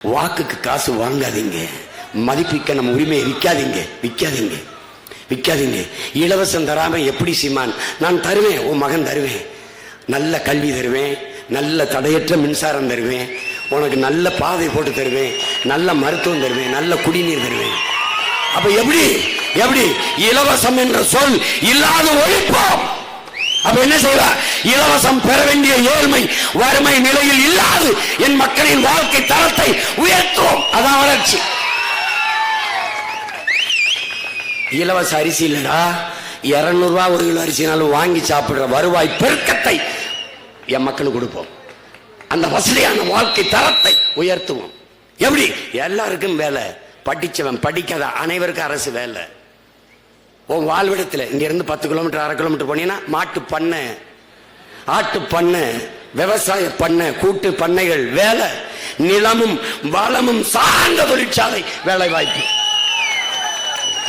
வாக்குக்கு காசு வாங்காதீங்க. மதிப்பிக்க நம்ம உரிமையை விற்காதீங்க. இலவசம் தராம எப்படி சீமான்? நான் தருவேன், உன் மகன் தருவேன், நல்ல கல்வி தருவேன், நல்ல தடையற்ற மின்சாரம் தருவேன், உனக்கு நல்ல பாதை போட்டு தருவேன், நல்ல மருத்துவம் தருவேன், நல்ல குடிநீர் தருவேன். அப்ப எப்படி இலவசம் என்ற சொல் இல்லாத ஒழிப்போம். அப்ப என்ன செய்வார்? இலவசம் பெற வேண்டிய ஏழ்மை வறுமை நிலையில் இல்லாது என் மக்களின் வாழ்க்கை தரத்தை உயர்த்துவோம். அதான் வளர்ச்சி. இலவச அரிசி இல்லடா, 200 ரூபாய் ஒரு கிலோ அரிசினாலும் வாங்கி சாப்பிடுற வருவாய் பெருக்கத்தை என் மக்களுக்கு கொடுப்போம். அந்த வசதியான வாழ்க்கை தரத்தை உயர்த்துவோம். எப்படி? எல்லாருக்கும் வேலை, படிச்சவன் படிக்காத அனைவருக்கும் அரசு வேலை. உன் வாழ்விடத்தில் இங்க இருந்து 10 கிலோமீட்டர் 1/2 கிலோமீட்டர் போனீங்கன்னா மாட்டு பண்ணை, ஆட்டு பண்ணை, விவசாய பண்ணை, கூட்டு பண்ணைகள் வேலை, நிலமும் வளமும் சார்ந்த தொழிற்சாலை வேலை வாய்ப்பு.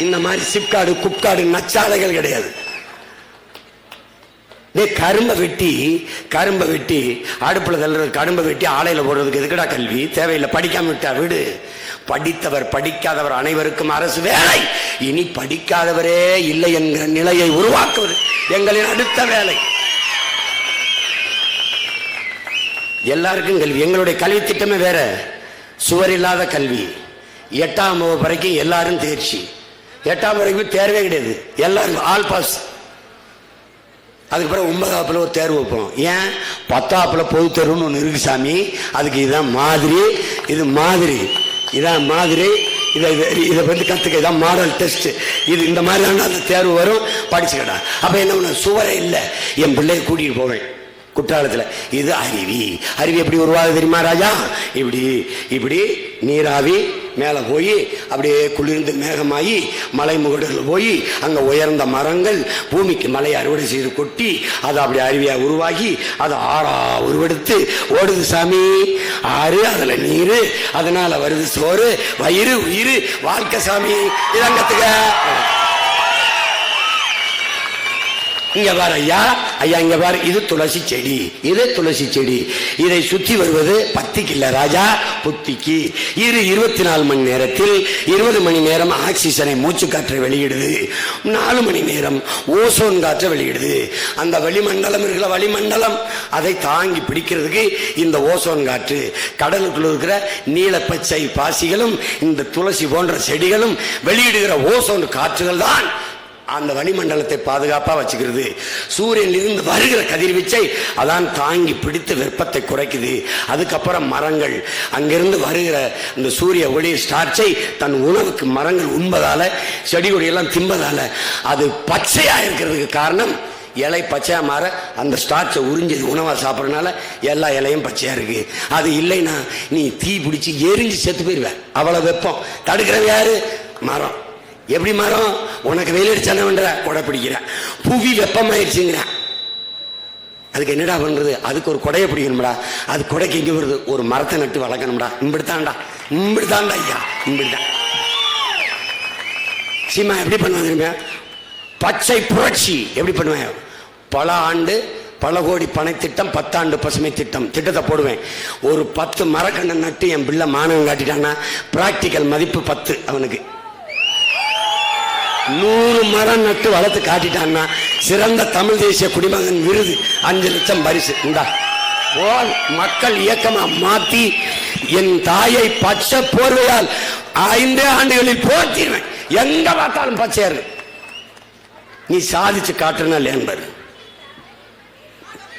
இந்த மாதிரி சிப்காடு குப்காடு நச்சாலைகள் கிடையாது. கரும்பை வெட்டி அடுப்புல தள்ளுறது, கரும்பை வெட்டி ஆலையில போடுறதுக்கு எதுக்குடா கல்வி? தேவையில்லை. படிக்காம விட்டா விடு. படித்தவர் படிக்காதவர் அனைவருக்கும் அரசு வேலை. இனி படிக்காதவரே இல்லை என்கிற நிலையை உருவாக்குவது எங்களின் அடுத்த வேலை. எல்லாருக்கும் கல்வி. எங்களுடைய கல்வி திட்டமே வேற. சுவர் இல்லாத கல்வி. 8ஆம் வகுப்பு வரைக்கும் எல்லாரும் தேர்ச்சி. 8ஆம் வரைக்கும் தேர்வே கிடையாது, எல்லாரும் ஆல் பாஸ். அதுக்கு பிறகு 9ஆப்புல ஒரு தேர்வு வைப்போம். ஏன்? 10ஆப்புல பொது தேர்வுன்னு ஒன்று இருக்கு சாமி. அதுக்கு இதுதான் மாதிரி, இது மாதிரி, இதான் மாதிரி, இதை பற்றி கற்றுக்க, இதான் மாடல் டெஸ்ட். இது இந்த மாதிரி தான் அந்த தேர்வு வரும், படிச்சுக்கடா. அப்போ என்ன பண்ண? சுவரே இல்லை. என் பிள்ளைய கூட்டிகிட்டு போவேன் குற்றாலத்தில். இது அருவி எப்படி உருவாகுது தெரியுமா ராஜா? இப்படி நீராவி மேலே போய் அப்படியே குளிர்ந்து மேகமாயி மலை முகடுகள் போய் அங்க உயர்ந்த மரங்கள் பூமிக்கு மலை அறுவடை செய்து கொட்டி அது அப்படி அருவியா உருவாகி அது ஆறா உருவெடுத்து ஓடுது சாமி. ஆறு, அதுல நீரு, அதனால வருது சோறு, வயிறு, உயிர், வாழ்க்கை சாமி. இதங்கத்துக்க இங்க பாரு ஐயா, இங்க பாரு, இது துளசி செடி. இதை சுற்றி வருவது பத்திக்கு இல்ல ராஜா, புத்திக்கு. 24 மணி நேரத்தில் 20 மணி நேரம் ஆக்சிஜனை மூச்சு காற்றை வெளியிடுது, 4 மணி நேரம் ஓசோன் காற்றை வெளியிடுது. அந்த வளிமண்டலம் இருக்கிற வளிமண்டலம் அதை தாங்கி பிடிக்கிறதுக்கு இந்த ஓசோன் காற்று. கடலுக்குள்ள இருக்கிற நீல பச்சை பாசிகளும் இந்த துளசி போன்ற செடிகளும் வெளியிடுகிற ஓசோன் காற்றுகள் தான் அந்த வளிமண்டலத்தை பாதுகாப்பா வச்சுக்கிறது. சூரியனில் இருந்து வருகிற கதிர்வீச்சை அதான் தாங்கி பிடித்து வெப்பத்தை குறைக்குது. அதுக்கப்புறம் மரங்கள் அங்கிருந்து வருகிற இந்த சூரிய ஒளி ஸ்டார்ச்சை தன் உணவுக்கு மரங்கள் உண்பதால, செடி கொடியெல்லாம் தின்பதால அது பச்சையா இருக்கிறதுக்கு காரணம். இலை பச்சையா மாற அந்த ஸ்டார்ச்சை உறிஞ்சி உணவா சாப்பிட்றதுனால எல்லா இலையும் பச்சையா இருக்கு. அது இல்லைன்னா நீ தீ பிடிச்சி எரிஞ்சு செத்து போயிருவ. அவ்வளவு வெப்பம். தடுக்கிறது யாரு? மரம். எப்படி மரம்? உனக்கு வெயில் அடிச்சான பண்ற, கொடை பிடிக்கிற. புவி வெப்பமாயிடுச்சுங்கிற, அதுக்கு என்னடா பண்றது? அதுக்கு ஒரு கொடையை பிடிக்கணும்டா. அது கொடைக்கு எங்க வருது? ஒரு மரத்தை நட்டு வளர்க்கணும்டா. இப்படித்தான்டா ஐயா, இப்படித்தான். சீமா எப்படி பண்ணுவாங்க தெரியுமா? பச்சை புரட்சி எப்படி பண்ணுவேன்? பல ஆண்டு பல கோடி பனை திட்டம், 10 ஆண்டு பசுமை திட்டத்தை போடுவேன். ஒரு 10 மரக்கண்ணை நட்டு என் பிள்ளை மாணவன் காட்டிட்டான்னா பிராக்டிக்கல் மதிப்பு 10 அவனுக்கு. 100 மரம் நட்டு வளர்த்து காட்டிட்டான்னா சிறந்த தமிழ் தேசிய குடிமகன் விருது 5 லட்சம் பரிசு. மக்கள் இயக்கமா மாத்தி என் தாயை பச்சை போர்வையால் 5 ஆண்டுகளில் போர்த்திடுவேன். எங்க பார்த்தாலும் பச்சையா இருக்கு. நீ சாதிச்சு காட்டுறனா இல்லையான்னு பாரு.